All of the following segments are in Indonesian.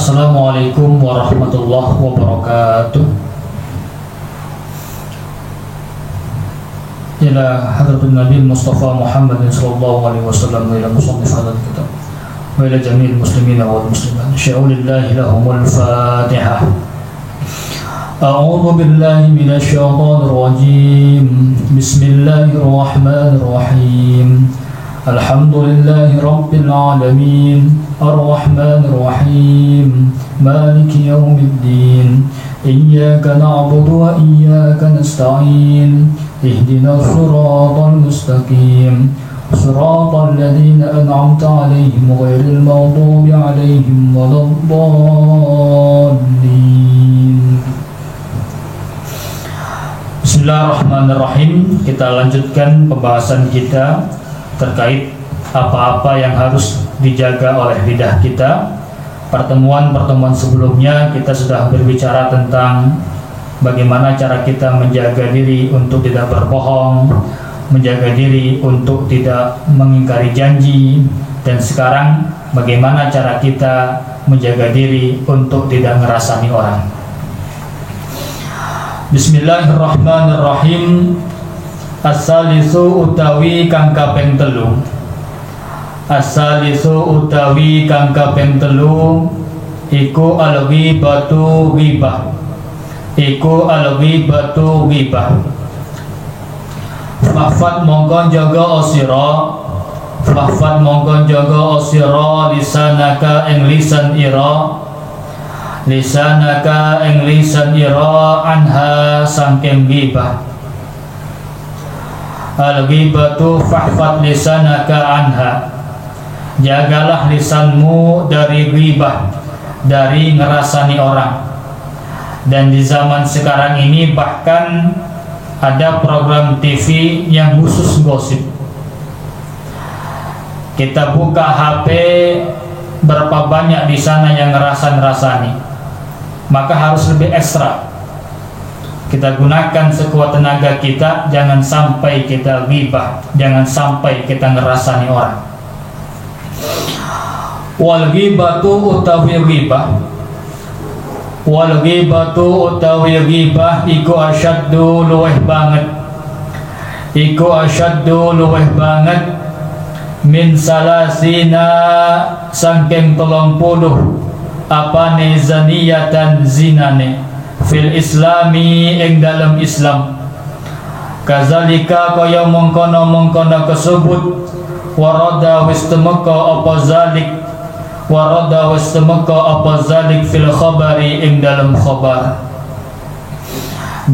Assalamualaikum warahmatullahi wabarakatuh. Ila hadratin Nabi Mustafa Muhammad sallallahu alaihi wasallam wa ila musannif hadzal kitab wa ila jami'il muslimin wal muslimat. Sya'ulillahi lahumul Fatihah. A'udzu billahi minasy syaithanir rajim. Bismillahirrahmanirrahim. Alhamdulillahi rabbil alamin. Ar-Rahmanir Rahim. Maliki yaumiddin. Iyyaka na'budu wa iyyaka nasta'in. Ihdinas siratal mustaqim. Siratal ladzina an'amta 'alaihim ghairil maghdubi 'alaihim waladdallin. Bismillahirrahmanirrahim. Kita lanjutkan pembahasan kita terkait apa-apa yang harus dijaga oleh lidah kita. Pertemuan-pertemuan sebelumnya kita sudah berbicara tentang bagaimana cara kita menjaga diri untuk tidak berbohong, menjaga diri untuk tidak mengingkari janji, dan sekarang bagaimana cara kita menjaga diri untuk tidak ngerasani orang. Bismillahirrahmanirrahim. As-salisu utawi kang kaping telu. As-salisu utawi kang kaping telu iku al-ghibatu ghibah. Iku al-ghibatu ghibah. Fahfad mongkon jaga osira. Fahfad mongkon jaga osira lisanaka ing lisan ira. Lisanaka ing lisan ira anha sangking ghibah. Al-ghibatu fahfad lisanaka anha. Jagalah lisanmu dari ghibah, dari ngerasani orang. Dan di zaman sekarang ini bahkan ada program TV yang khusus gosip. Kita buka HP, berapa banyak di sana yang ngerasani, maka harus lebih ekstra. Kita gunakan sekuat tenaga kita, jangan sampai kita ghibah, jangan sampai kita ngerasani orang. Wal ghibatu utawi ghibah. Wal ghibatu utawi ghibah iku asyaddu luweh banget. Iku asyaddu luweh banget min salasina sangking 30 apane zaniyatan zinane fil islami ing dalam Islam. Kazalika kaya mongkono-mongkono kesebut warada wis temeka apa zalik, warada wis temeka apa zalik fil khabari ing dalam khabar.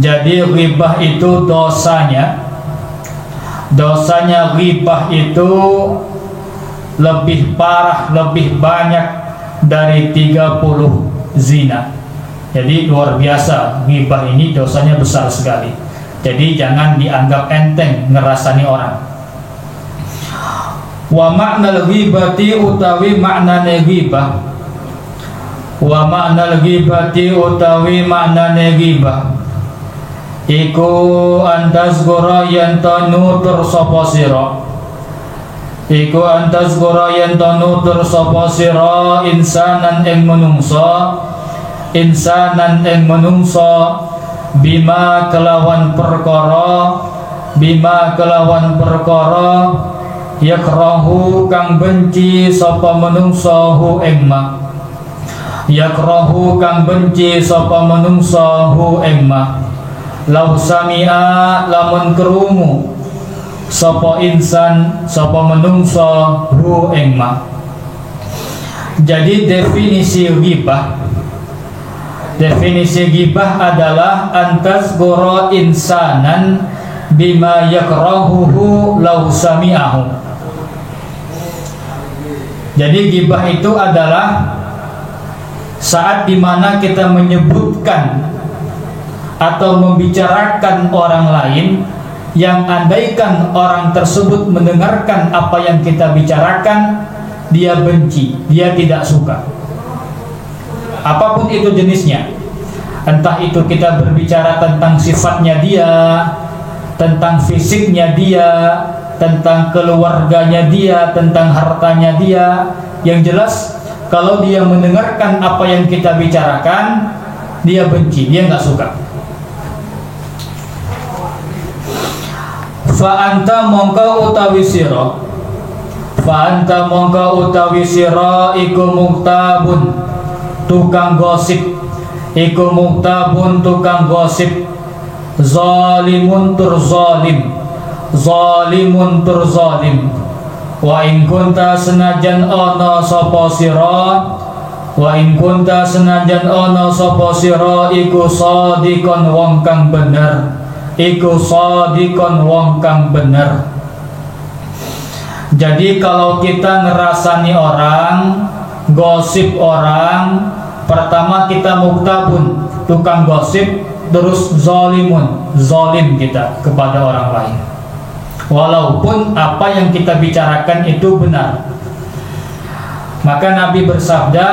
Jadi ghibah itu dosanya ghibah itu lebih parah, lebih banyak dari 30 zina. Jadi luar biasa, ghibah ini dosanya besar sekali. Jadi jangan dianggap enteng ngerasani orang. Wa ma'nal ghibati utawi maknane ghibah. Wa ma'nal ghibati utawi maknane ghibah iku antazgura yanta nutur sapa sira. Iku antazgura yanta nutur sapa sira insanan ing manungsa. Insanan ing manungsa bima kelawan perkara. Bima kelawan perkara yakrahu kang benci sapa manungsa hu ing ma. Yakrahu kang benci sapa manungsa hu ing ma. Lau sami'a lamun krungu sapa insan sapa manungsa hu ing ma. Jadi definisi ghibah adalah antazgura insanan bima yakrahuhu lau sami'ahu. Jadi ghibah itu adalah saat dimana kita menyebutkan atau membicarakan orang lain yang andaikan orang tersebut mendengarkan apa yang kita bicarakan, dia benci, dia tidak suka. Apapun itu jenisnya, entah itu kita berbicara tentang sifatnya dia, tentang fisiknya dia, tentang keluarganya dia, tentang hartanya dia, yang jelas Kalau dia mendengarkan apa yang kita bicarakan, dia benci, dia nggak suka. Fa anta mongko utawi sira, fa anta mongko utawi sira iku muktabun tukang gosip, iku muktabun tukang gosip, zalimun tur zalim, zalimun tur zalim. Wa in kunta senajan ana sapa sira, wa in kunta senajan ana sapa sira iku shadiqon wong kang bener, iku shadiqon wong kang bener. Jadi kalau kita ngerasani orang, gosip orang, pertama kita muktabun, tukang gosip, terus zalimun, zalim kita kepada orang lain. Walaupun apa yang kita bicarakan itu benar. Maka Nabi bersabda,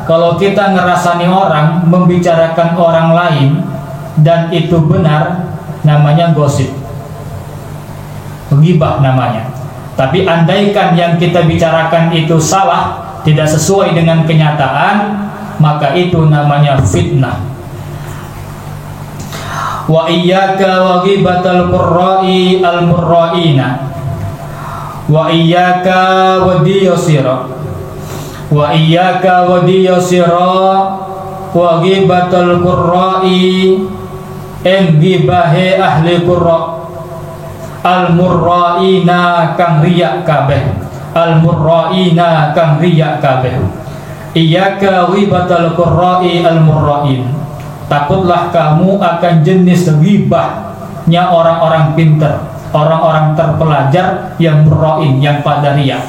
kalau kita ngerasani orang, membicarakan orang lain dan itu benar, namanya gosip, ghibah namanya. Tapi andaikan yang kita bicarakan itu salah, tidak sesuai dengan kenyataan, maka itu namanya fitnah. Wa iyyaka wa ghibatal qurra'i al-murra'ina, wa iyyaka wa diyasira, wa iyyaka wa diyasira wa ghibatal qurra'i en gibahe ahli qurra, al-murra'ina kang riya kabeh, al-murra'ina kang riya kabeh. Iyyaka ghibatal qurra'i al-murra'in, takutlah kamu akan jenis ghibahnya orang-orang pintar, orang-orang terpelajar yang murra'in, yang pada riya.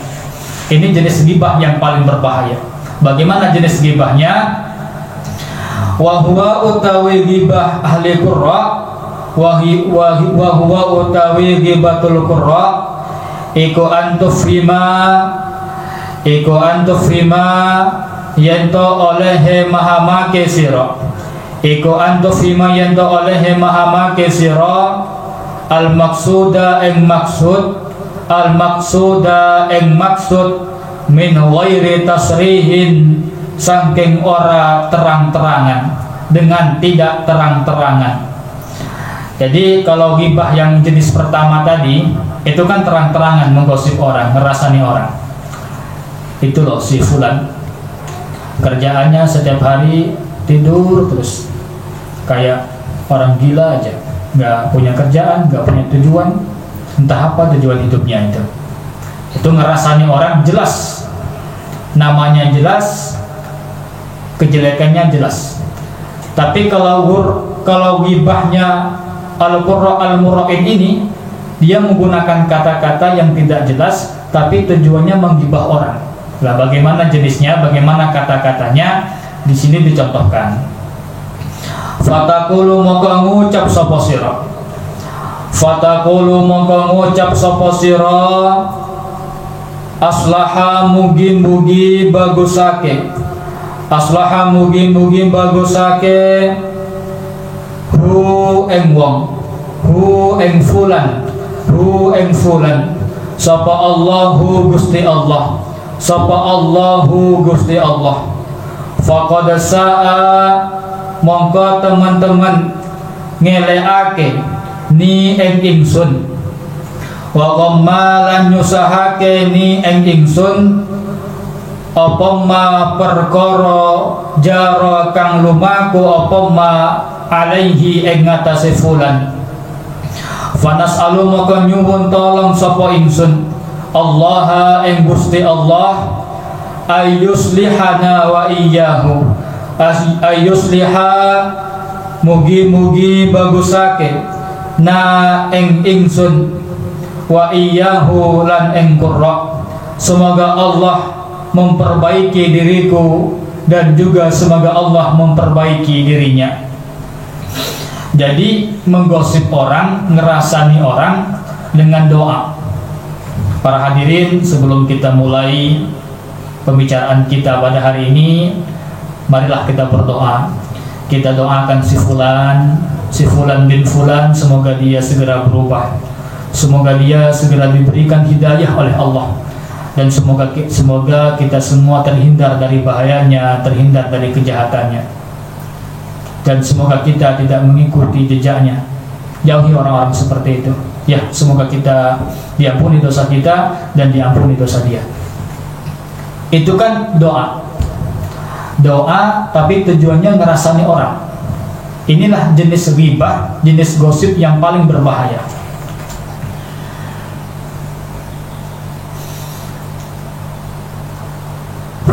Ini jenis ghibah yang paling berbahaya. Bagaimana jenis ghibahnya? Wa huwa utawi ghibah ahli qurra, wa huwa utawi ghibatul qurra iku antufima yanto oleh mahamake sira, iku antufima yanto oleh mahamake sira al maksuda ing maksud, al maksuda ing maksud min ghairi tasrihin, saking ora terang-terangan, dengan tidak terang-terangan. Jadi kalau ghibah yang jenis pertama tadi itu kan terang-terangan, menggosip orang, ngerasani orang. Itu loh si fulan, kerjaannya setiap hari tidur terus, kayak orang gila aja, nggak punya kerjaan, nggak punya tujuan, entah apa tujuan hidupnya itu. Itu ngerasani orang jelas, namanya jelas, kejelekannya jelas. Tapi kalau ghibahnya al-qurra al-murra'in ini, dia menggunakan kata-kata yang tidak jelas tapi tujuannya menggibah orang. Lah bagaimana jenisnya, bagaimana kata-katanya? Di sini dicontohkan. Fataqulu maka ngucap sapa sira, fataqulu maka ngucap sapa sira, aslaha mugi-mugi bagusake, aslaha mugi-mugi bagusake hu ing wong, hu ing fulan, hu ing fulan, sapa Allahu Gusti Allah, sapa Allahu Gusti Allah. Faqad sa'a mongko teman-teman ngeleake ni ing ingsun, wa qammalan nyusahake ni ing ingsun apa ma perkara jara kang lumaku apa ma alaihi ing ngatasé fulan. Fanas'alu maka nyuwun tolong sapa ingsun Allah ing Gusti Allah ayyuslihana wa iyyahu, ayyusliha mugi-mugi bagusake na ing ingsun wa iyyahu lan ing qurra. Semoga Allah memperbaiki diriku dan juga semoga Allah memperbaiki dirinya. Jadi menggosip orang, ngerasani orang dengan doa. Para hadirin, sebelum kita mulai pembicaraan kita pada hari ini, marilah kita berdoa. Kita doakan si fulan bin fulan, semoga dia segera berubah, semoga dia segera diberikan hidayah oleh Allah, dan semoga kita semua terhindar dari bahayanya, terhindar dari kejahatannya, dan semoga kita tidak mengikuti jejaknya. Jauhi orang-orang seperti itu. Ya, semoga kita diampuni dosa kita dan diampuni dosa dia. Itu kan doa. Doa tapi tujuannya ngerasani orang. Inilah jenis ghibah, jenis gosip yang paling berbahaya.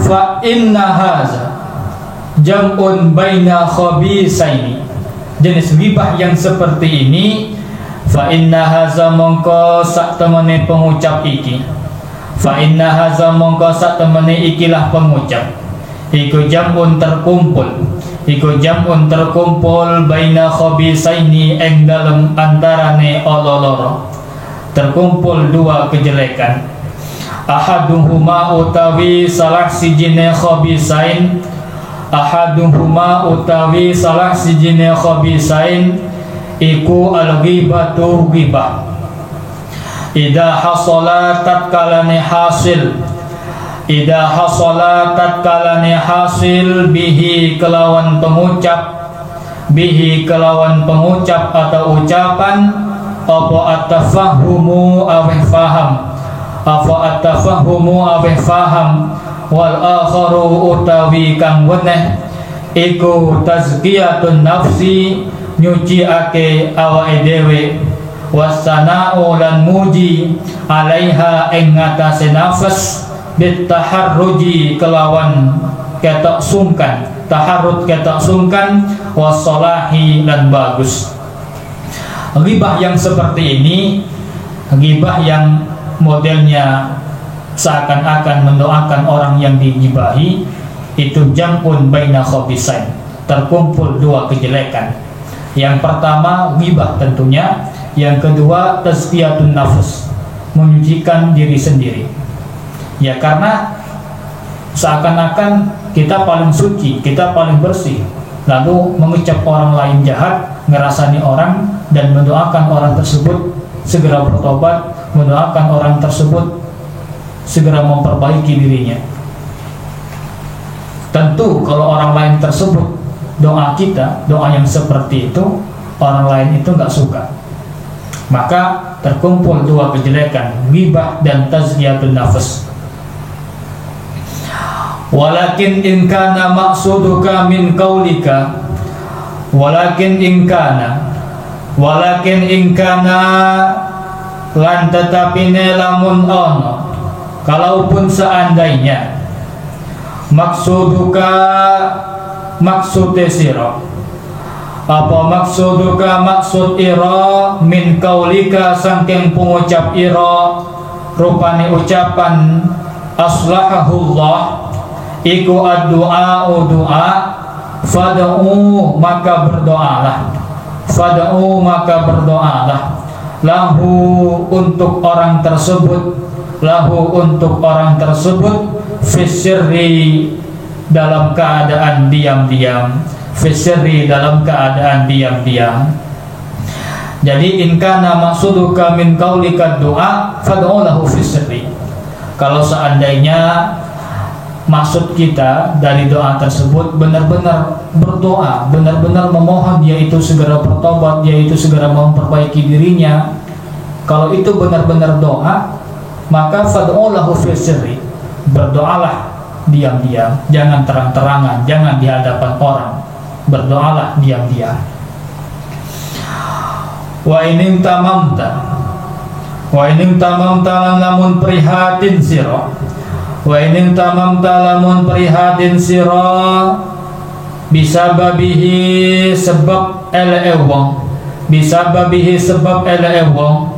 Fa inna haza jam'un baina khabisaini. Jenis ghibah yang seperti ini, fa inna haza mongko sak temene pengucap iki. Fa inna haza mongko sak temene ikilah pengucap. Iku jam'un terkumpul. Iku jam'un terkumpul baina khabisaini ing dalem antarane ololoro. Terkumpul dua kejelekan. Ahaduhuma utawi salah sijine khabisain. Ahaduhuma utawi salah sijine khabisain iku al-ghibatu ghibah. Idza hasala tatkalane hasil. Idza hasala tatkalane hasil bihi kelawan pengucap. Bihi kelawan pengucap atau ucapan apa at-tafahumu awih faham. Apa at-tafahumu awih faham. Wal akharu utawi kang weneh iku tazkiyatun nafsi nyuciake awake dhewe, wasana'u lan muji alaiha ing ngatasé nafas bitaharruji kelawan ketok sungkan, taharrud ketok sungkan, wasolahi lan bagus. Ghibah yang seperti ini, ghibah yang modelnya seakan-akan mendoakan orang yang digibahi, itu jam'un baina khabisain, terkumpul dua kejelekan. Yang pertama ghibah tentunya, yang kedua tazkiyatun nafs, menyucikan diri sendiri. Ya, karena seakan-akan kita paling suci, kita paling bersih, lalu mengucap orang lain jahat, ngerasani orang, dan mendoakan orang tersebut segera bertobat, mendoakan orang tersebut segera memperbaiki dirinya. Tentu kalau orang lain tersebut doa kita, doa yang seperti itu, orang lain itu nggak suka. Maka terkumpul dua kejelekan, ghibah dan tazkiyatun nafs. Walakin in kana maqsuduka min qaulika, walakin in kana lan tetapine lamun ono, kalaupun seandainya maksuduka maksude sira, apa maksuduka maksud ira min kaulika saking pengucap ira, rupane ucapan aslahahullah iku ad-du'a doa, fad'u maka berdoalah, fad'u maka berdoalah, lahu untuk orang tersebut, lahu untuk orang tersebut, fisirri dalam keadaan diam-diam, fisirri dalam keadaan diam-diam. Jadi in kana maksuduka min qaulika doa, fad'u lahu fisirri. Kalau seandainya maksud kita dari doa tersebut benar-benar berdoa, benar-benar memohon dia itu segera bertobat, dia itu segera memperbaiki dirinya, kalau itu benar-benar doa, maka fad'u lahu fi sirri, berdoalah diam-diam, jangan terang-terangan, jangan di hadapan orang, berdoalah diam-diam. Wa ining tamamta lamun prihatin sira, wa ining tamamta lamun prihatin sira, bisa babihi sebab ele wong, bisa babihi sebab ele wong,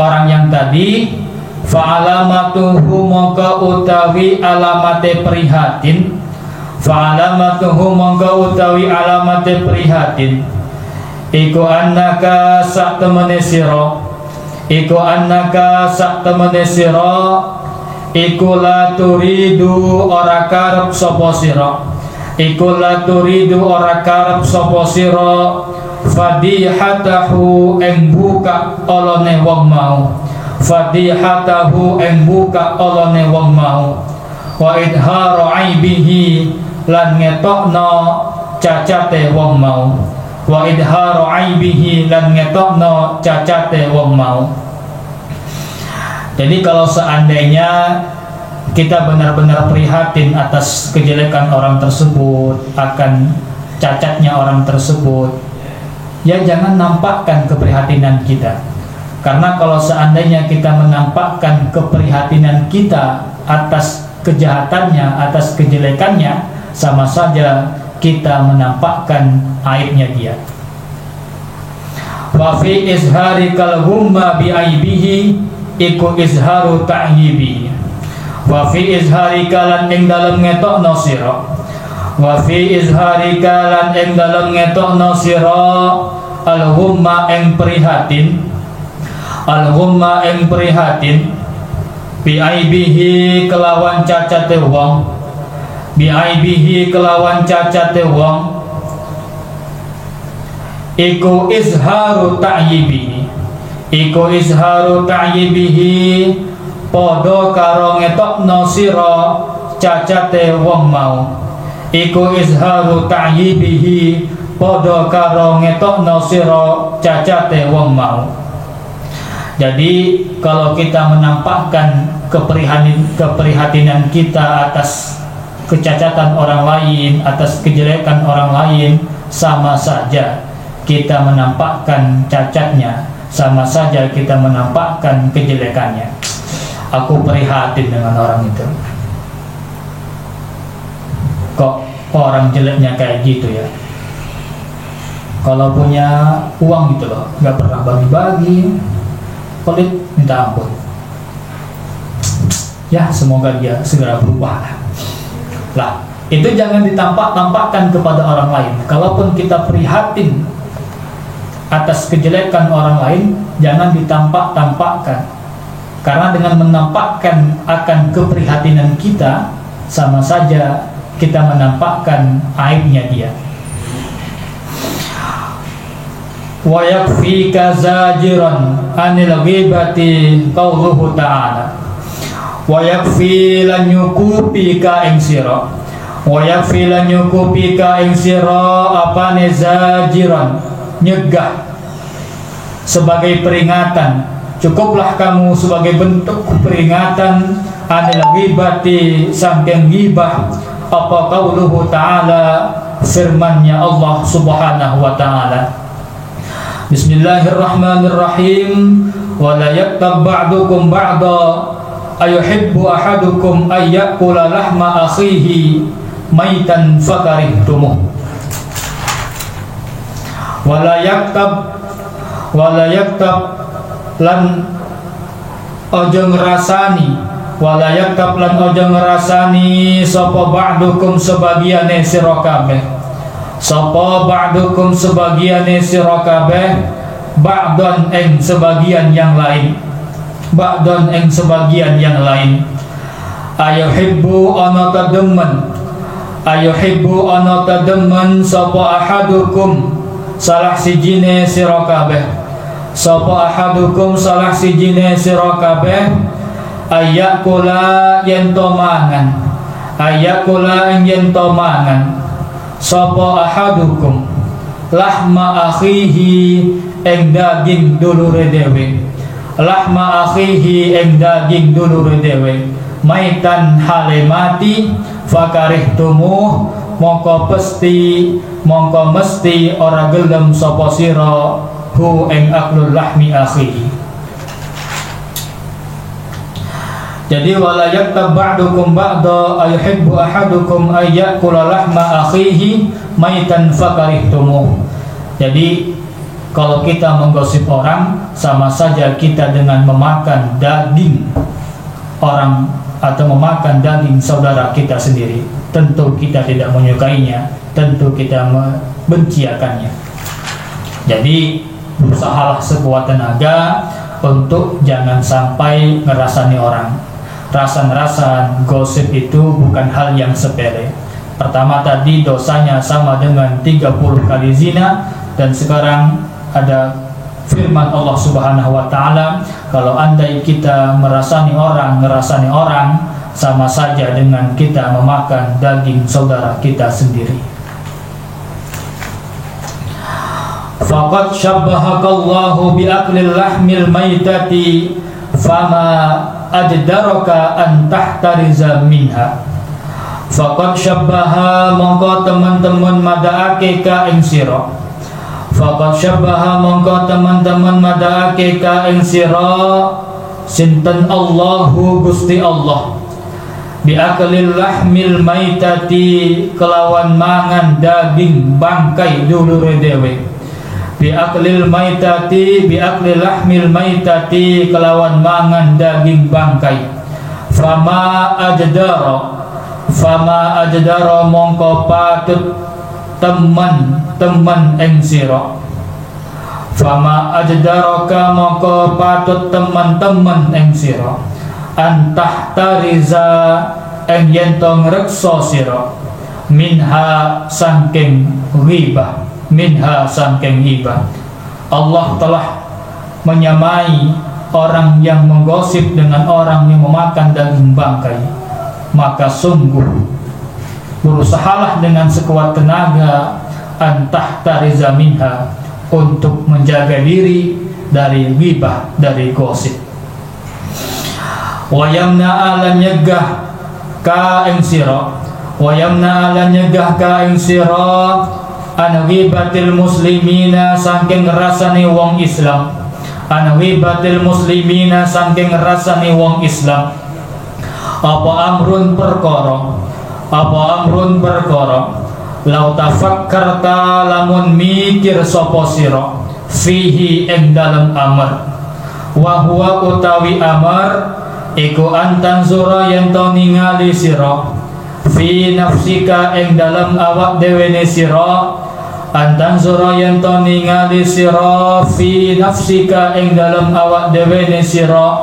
orang yang tadi, fa'alamatuhu mongko utawi alamate prihatin, fa'alamatuhu mongko utawi alamate prihatin, iku annaka sak temene sira, iku annaka sak temene sira, iku la turidu ora karep sapa sira, iku la turidu ora karep sapa sira, fadihatahu ing buka olone wong mau, fadihatahu ing buka olone wong mau, wa idharu aibihi lan ngetokno cacate wong mau, wa idharu aibihi lan ngetokno cacate wong mau. Jadi kalau seandainya kita benar-benar prihatin atas kejelekan orang tersebut, akan cacatnya orang tersebut, ya jangan nampakkan keprihatinan kita. Karena kalau seandainya kita menampakkan keprihatinan kita atas kejahatannya, atas kejelekannya, sama saja kita menampakkan aibnya dia. Wa fi izhari kal humma bi aibihi iku izharu ta'yibi. Wa fi izhari kalan ing dalem ngetokno sira. Wa fi izhari kalan ing dalem ngetokno sira al humma ing prihatin. Al humma ing prihatin bi aibihi kelawan cacate wong, bi aibihi kelawan cacate wong, iku izharu ta'yibihi, iku izharu ta'yibihi, padha karo ngetokno sira cacate wong mau, iku izharu ta'yibihi, padha karo ngetokno sira cacate wong mau. Jadi kalau kita menampakkan keprihatinan kita atas kecacatan orang lain, atas kejelekan orang lain, sama saja kita menampakkan cacatnya, sama saja kita menampakkan kejelekannya. Aku prihatin dengan orang itu. Kok orang jeleknya kayak gitu ya? Kalau punya uang gitu loh, nggak pernah bagi-bagi, pelit minta ampun. Ya semoga dia segera berubah lah. Itu jangan ditampak-tampakkan kepada orang lain. Kalaupun kita prihatin atas kejelekan orang lain, jangan ditampak-tampakkan. Karena dengan menampakkan akan keprihatinan kita, sama saja kita menampakkan aibnya dia. Wa yakfika zajiran anil ghibati qauluhu ta'ala. Wa yakfi lan yukupika ing sira, wa yakfi lan yukupika ing sira apane zajiran, nyegah sebagai peringatan. Cukuplah kamu sebagai bentuk peringatan anil ghibati, saking ghibah, apa qauluhu ta'ala, firman-Nya Allah Subhanahu wa ta'ala. Bismillahirrahmanirrahim. Wa la yaktab ba'dukum ba'da ayuhibbu ahadukum ayyakula lahma akhihi maitan fakarihtumuh. Wa la yaktab lan ojo ngrasani, wa la yaktab lan ojo ngrasani sapa ba'dukum sebagiane sira kabeh, sapa ba'dukum sebagiane sira kabeh, ba'don ing sebagian yang lain, ba'don ing sebagian yang lain. Ayuhibbu ana tademen, ayuhibbu ana tademen sapa ahadukum salah sijine sira kabeh, sapa ahadukum salah sijine sira kabeh, ayakula yen to mangan, ayakula yen to mangan sapa ahadukum lahma akhihi ing daging dulure dhewe, lahma akhihi ing daging dulure dhewe, maitan hale mati, fakarihtumuh mongko mesti ora gelem sapa sira hu ing aklul lahmi akhihi. Jadi wala yaktab ba'dukum ba'da ayuhibbu ahadukum ayyakula lahma akhihi maitan fakarihtumuh. Jadi kalau kita menggosip orang, sama saja kita dengan memakan daging orang atau memakan daging saudara kita sendiri. Tentu kita tidak menyukainya, tentu kita membenci akannya. Jadi berusahalah sekuat tenaga untuk jangan sampai ngerasani orang. Rasan-rasan gosip itu bukan hal yang sepele. Pertama tadi dosanya sama dengan 30 kali zina, dan sekarang ada firman Allah Subhanahu wa taala, kalau andai kita ngerasani orang sama saja dengan kita memakan daging saudara kita sendiri. Faqad syabbahakallahu bi aklil lahmil maitati fama ajdaraka an tahtariza minha. Faqad syabbaha mongko teman-teman madaake ka ing sira. Faqad syabbaha mongko teman-teman madaake ka ing sira sinten Allahu Gusti Allah bi aklil lahmil maitati kelawan mangan daging bangkai dulure dewe. Bi aklil maitati bi aklil lahmil maitati kelawan mangan daging bangkai. Fama ajdara mongko patut teman ing sira. Fama ajdaraka mongko patut teman-teman ing sira. Antahtariza ing yen to ngreksa sira minha saking ghibah. Minha saking ghibah. Allah telah menyamai orang yang menggosip dengan orang yang memakan daging bangkai. Maka sungguh berusahalah dengan sekuat tenaga antahtariza minha untuk menjaga diri dari ghibah, dari gosip. Wa yamna ala nyegah ka ing sira, wa yamna ala nyegah ka ing sira an ghibatil muslimina saking rasane wong Islam. An ghibatil muslimina saking rasane wong Islam. Apa amrun perkara lau tafakkarta lamun mikir sapa sira fihi ing dalem amr. Wa huwa utawi amr iku antan zura yen to ningali sira fi nafsika ing dalem awak dhewe ne sira. Antan zura yen to ningali sira fi nafsika ing dalem awak dhewe ne sira.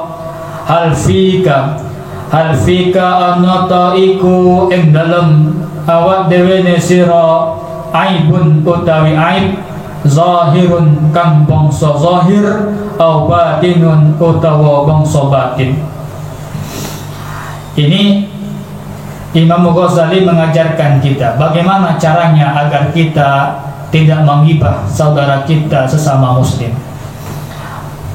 Hal fika anata iku ing dalem awak dhewe ne sira aibun utawi aib zahirun kang bangsa zahir au batinun utawa bangsa batin. Ini Imam Ghazali mengajarkan kita bagaimana caranya agar kita tidak menghibah saudara kita sesama muslim.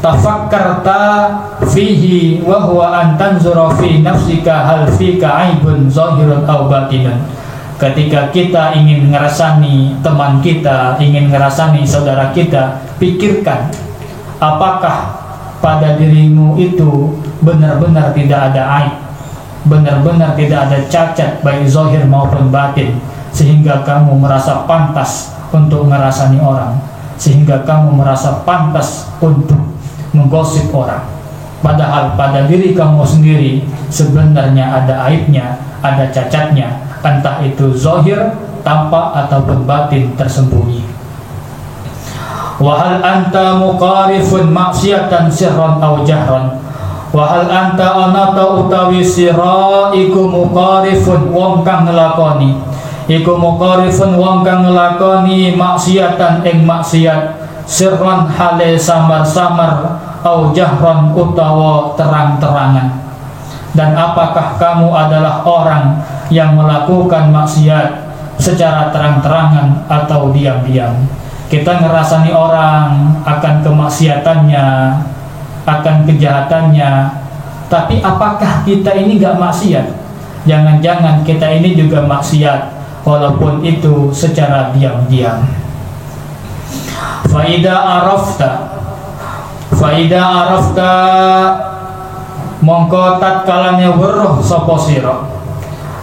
Tafakkarta fihi wa huwa an tanzura fi nafsika hal fika aibun zahirun aw batinun. Ketika kita ingin ngerasani teman kita, ingin ngerasani saudara kita, pikirkan apakah pada dirimu itu benar-benar tidak ada aib, benar-benar tidak ada cacat baik zahir maupun batin, sehingga kamu merasa pantas untuk ngerasani orang, sehingga kamu merasa pantas untuk menggosip orang. Padahal pada diri kamu sendiri sebenarnya ada aibnya, ada cacatnya, entah itu zahir, tampak ataupun batin tersembunyi. Wahal anta muqarifun maksiatan sirran aw jahran. Wahal anta anata utawi sira iku muqarifun wong kang nglakoni. Iku muqarifun wong kang nglakoni maksiatan ing maksiat sirran hale samar-samar au jahran utawa terang-terangan. Dan apakah kamu adalah orang yang melakukan maksiat secara terang-terangan atau diam-diam? Kita ngerasani orang akan kemaksiatannya, akan kejahatannya, tapi apakah kita ini gak maksiat? Jangan-jangan kita ini juga maksiat, walaupun itu secara diam-diam. Faida arafta mongko tatkalane weruh sapa sira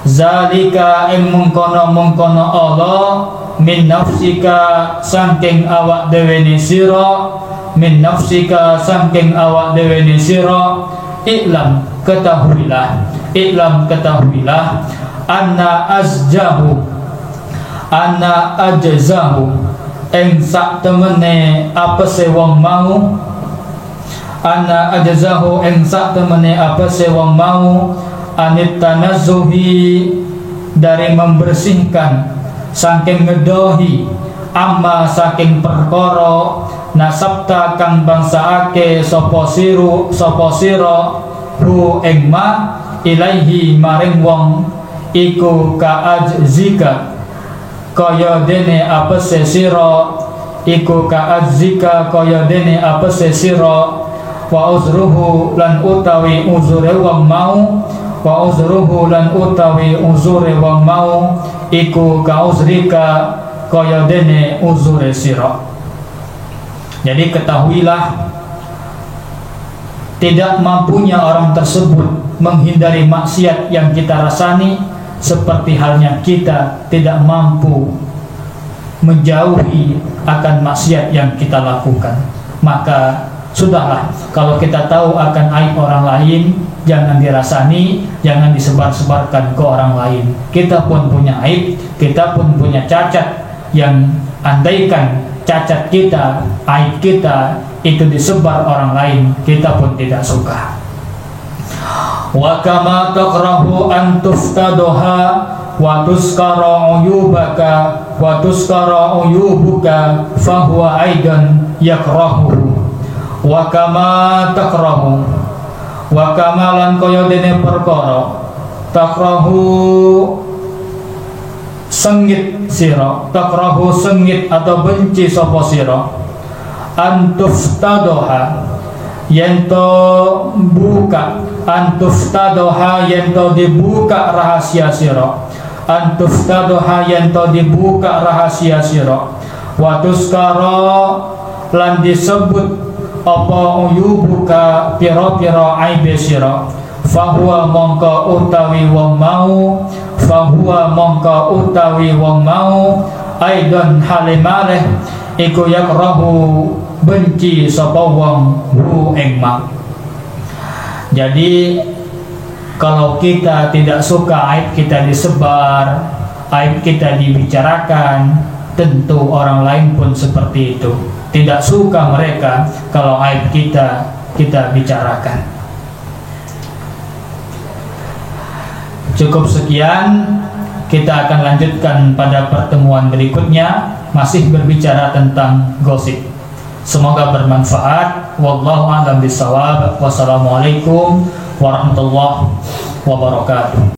zalika ing mengkono Allah min nafsika saking awak dhewe ne sira, min nafsika saking awak dhewe ne sira. Iklam ketahuilah anna ajzahu ing sak temene apa se wong mau, ana ajzahu ing sak temene apa se wong mau anit tanazzuhi dari membersihkan saking ngedohi amma saking perkara nasabta kang bangsaake sapa sira hu ing ma ilaihi maring wong iku kaajzika kaya dene apese sira iku kaajzika kaya dene apese sira wa uzruhu lan utawi uzure wong mau wa uzruhu lan utawi uzure wong mau iku kauzrika kaya dene uzure sira. Jadi ketahuilah, tidak mampunya orang tersebut menghindari maksiat yang kita rasani seperti halnya kita tidak mampu menjauhi akan maksiat yang kita lakukan. Maka sudahlah, kalau kita tahu akan aib orang lain, jangan dirasani, jangan disebar-sebarkan ke orang lain. Kita pun punya aib, kita pun punya cacat, yang andaikan cacat kita, aib kita itu disebar orang lain, kita pun tidak suka. Wa kama takrahu an tuftadoha wa tuskara uyubaka wa tuskara uyubuka fahuwa aidan yakrahu. Wa kama takrahu, wa kama lan kaya dene perkara takrahu sengit sira, takrahu sengit atau benci sapa sira, antuftadoha yento buka, antuftadoha yento dibuka rahasia sira, antuftadoha yento dibuka rahasia sira, watuskara lan disebut apa uyubuka pira-pira aibe sira, fahuwa mongko utawi wong mau, fahuwa mongko utawi wong mau aidan halimareh iku yakrahu benci sapa wong hu ing ma. Jadi kalau kita tidak suka aib kita disebar, aib kita dibicarakan, tentu orang lain pun seperti itu. Tidak suka mereka kalau aib kita bicarakan. Cukup sekian, kita akan lanjutkan pada pertemuan berikutnya, masih berbicara tentang gosip. Semoga bermanfaat. Wallahu a'lam bishawab. Wassalamualaikum warahmatullahi wabarakatuh.